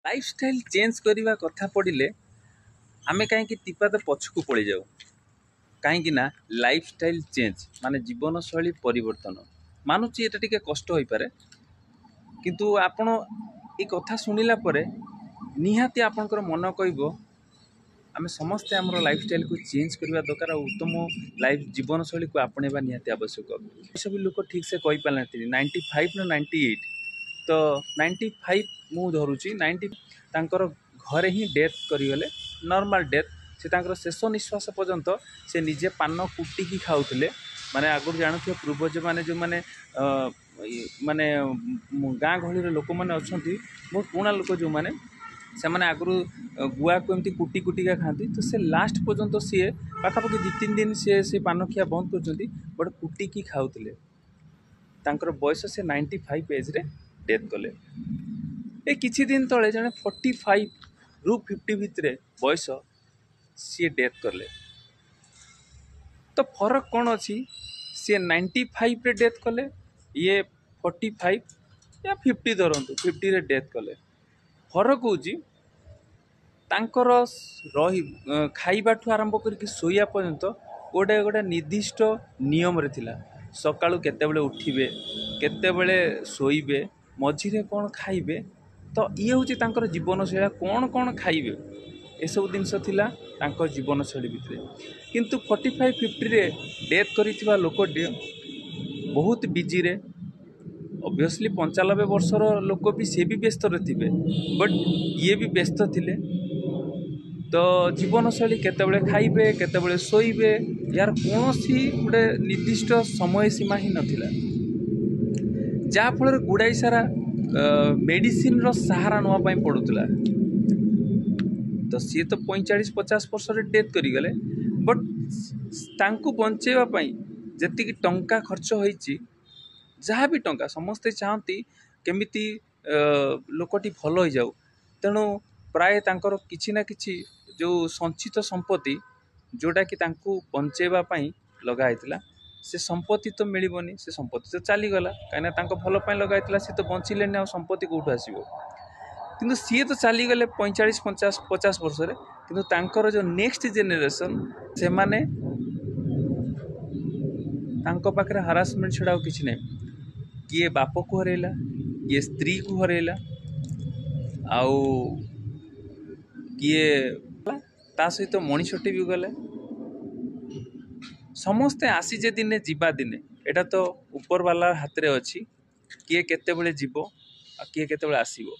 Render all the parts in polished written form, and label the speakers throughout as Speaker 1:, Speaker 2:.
Speaker 1: Lifestyle change करने कथा पड़े आमे कहीं टिपाद पछकू पड़ जाऊ कहीं लाइफस्टाइल चेंज माने जीवन शैली परिवर्तन मानुची एटा टिके कष्ट हो पारे किंतु आपण ये कथा शुणिला परे निहाती आपणकर मन कहब आम समस्ते आम लाइफस्टाइल को चेंज करने दरकार और उत्तम लाइफ जीवन शैली को आपणेबा निहाती आवश्यक सब लोग ठीक से कही पार 95 ना 98 तो 95 मु धरुची 90 तांकर घरे ही डेथ करिगले नॉर्मल डेथ से तांकर शेष निश्वास पर्यंत से निजे पान कुटिकी खाऊले माने आगुर जानथियो पूर्वज माने जो माने माने गाँ गहली लोक मैंने अच्छा बहुत पुणा लोक जो मैंने से मैंने आगु गुआ को एमती कुटी कुटिका खाती तो से लास्ट पर्यंत सी पाखापाखि 2-3 दिन से पान खिया बंद कर बट कुटिकी खाऊले तांकर बयस से 95 एज रे डेथ कले ए किछि दिन तले जने 45 रु 50 भितर बयस सी डेथ कले तो फरक कौन अच्छी सी 95 रे डेथ कले ये 45 या 50 धरतु 50 रे डेथ कले फरक होची तांकर रही खाइबा ठू आरंभ करके सोया पर्यंत गोटे गोटे निर्दिष्ट नियम रे थिला सकाळू केतेबेले उठिबे केतेबेले सोइबे मझिरे कौन खाइबे तो ये हूँ तांकर जीवन शैली कौन कौन खाइबे ए सब जिनस थिला तांकर जीवन शैली भितर किंतु 45-50 रे डेथ करिथिबा लोकटी बहुत बिजी रे ऑब्वियसली 95 वर्षर लोक भी से भी व्यस्त थे बट ये भी व्यस्त थिले तो जीवन शैली केतेबेले खाइबे केतेबेले सोइबे यार कौन सी गोटे निर्दिष्ट समय सीमा ही नथिला जा फल गुड़ाई सारा मेडिसिन रो सहारा नवा पड़ूला तो सी तो 45-50 वर्ष डेथ करिगले बट तांकु बंचेबा जी टंका खर्च होईची जहाँ भी टंका समस्ते चाहती केमिति लोकटी भल हो जाऊ तेणु प्राय तांकर किछि ना किछि जो संचित संपत्ति जोटा कि तांकु बंचेबा लगाइला से संपत्ति तो मिलबनी से संपत्ति तो चलीगला कहीं भल लगाइला सी तो बंचिले आ संपत्ति कौटू आसो किंतु सी तो चलीगले 45-50 वर्ष किंतु तांकर जो नेक्स्ट जेनेरेशन से माने तांको पाखरे हारासमेंट छड़ा किछि नै किए बाप को हरैला किए स्त्री को हरैला आउ किए ता सहित मनीषटी भी गले समस्ते आसी जे दिने जीवा दिने एटा तो ऊपर वाला हाथ रे अच्छी किए केते बेले जीवो आ किए केते बेले आसीबो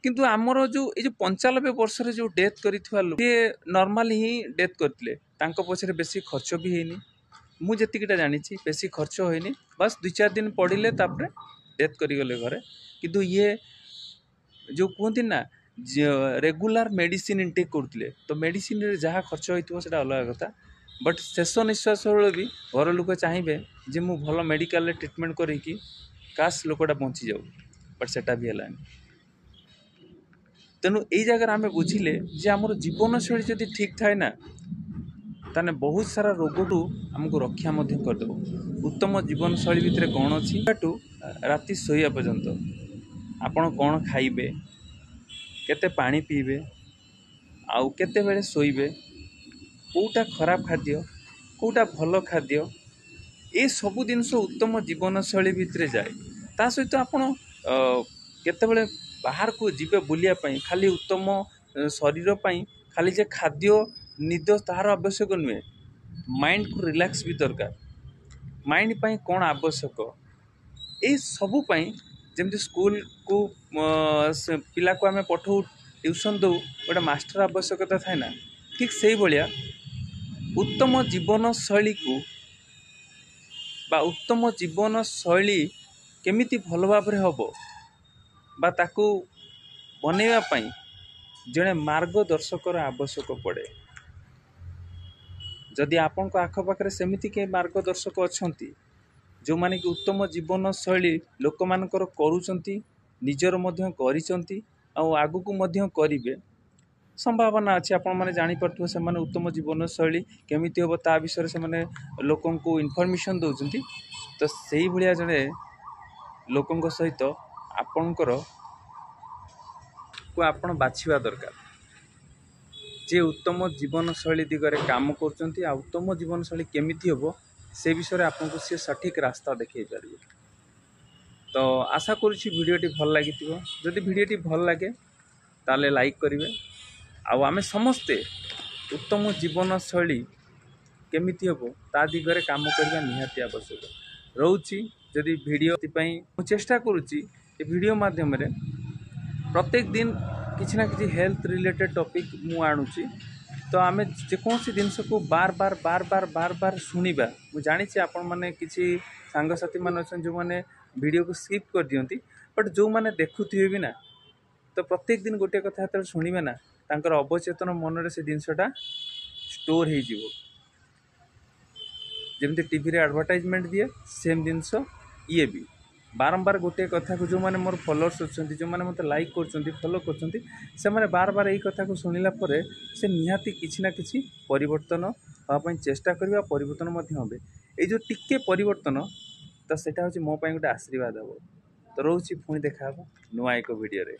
Speaker 1: किंतु आमर जो ये 95 वर्ष रे जो डेथ करिथवा लोक ये नॉर्मल ही डेथ करथिले तांको पछरे बेसी खर्च भी हेनी मु जेतिकिटा जानिछि बेसी खर्च होइनी बस 2-4 दिन पड़िले तापरे डेथ करिगले घरे किंतु ये जो कहते ना रेगुलर मेडिसिन इनटेक करथिले तो मेडिसिन रे जहाँ खर्च होइतबो सेटा अलग कथा बट शेष निश्वास भी घर लोक चाहिए जे मु भल मेडिकल ट्रिटमेंट करी काश लोकटा बंची जाऊ बट सेटा भी हलानी तेणु यही जगह आम बुझिले जे आमर जीवन शैली जदि ठीक थाए ना ताने बहुत सारा रोगटू आमको रक्षा करदेव उत्तम जीवन शैली भितर कौन अच्छी राति शोया पर्यंत आपण कौन खाइबे केते पानी पीबे आउ केते बेले शोइबे कोटा खराब खाद्य कोटा भल खाद्य ये सबू जिनस उत्तम जीवन शैली भितर जाए ता सहित आपण केतेबेले बाहर को जीवे बुलिया खाली उत्तम शरीर खाली जे खाद्य निद तार आवश्यक नुहे माइंड को रिलैक्स भी दरकार माइंड पाई कौन आवश्यक ये सबू जमती स्कूल को पिला को आम पठाऊ ट्यूशन दो गोटे मास्टर आवश्यकता थाए ना ठीक से भाया उत्तम जीवन शैली को बा उत्तम जीवन शैली केमिति भल भाव हम बा ताकू बनैबा पई जड़े मार्गदर्शकर आवश्यक पड़े जदि आपण को आखपाखे सेमिति के मार्गदर्शक अच्छी जो माने कि उत्तम जीवन शैली लोक मानकर करूचंती निजर मध्य करिसंती आ आगु को मध्य करिवे संभावना अच्छी आपण मैंने जापर से उत्तम जीवन शैली केमिति हम ता विषय से मैंने लोकं को इनफॉरमेशन दौरान तो से भाया जड़े लोकों सहित आपणकर को आपण बाछिबा दरकार जे उत्तम जीवनशैली दिगरे काम करचंती आ उत्तम जीवनशैली केमिति हबो से विषय आपको सी सठिक रास्ता देखै पारे। तो आशा करुँची भिडियोटी भल लगी जदि भिडियोटी भल लगे ताले लाइक करेंगे आम समस्ते उत्तम जीवनशैली केमिति हबो ता दिगरे काम करबा निहाती आवश्यक रोची। जदि वीडियो चेष्टा करुँची वीडियो माध्यम रे प्रत्येक दिन किसी ना किसी हेल्थ रिलेटेड टॉपिक मु आणुची। तो आम जेकोसी जिनस को बार बार बार बार बार बार शुणा मुझे जानी आपण मैंने किसी सांगसाथी मान अच्छा जो मैंने वीडियो को स्किप कर दियंती बट जो मैंने देखुवे भी ना तो प्रत्येक दिन गोटे कथा जो शुणवे ना तांकर अवचेतन मन रे से जिनसटा स्टोर हो जीवो। जमती टीवी रे एडवर्टाइजमेंट दिए सेम जिनस ये भी बारंबार गोटे कथा को जो मैंने मोर फॉलोअर्स अच्छा जो मैंने मत लाइक कर फॉलो कर बार बार यही कथा को शुणिला परे से निहाती किसी ना किसी परिवर्तन हाँपाई चेष्टा करवा परिवर्तन हे ये जो टिके परिवर्तन तो सेटा हूँ मो गोटे आशीर्वाद हे। तो रोची पुणी देखा नुआ एक वीडियो रे।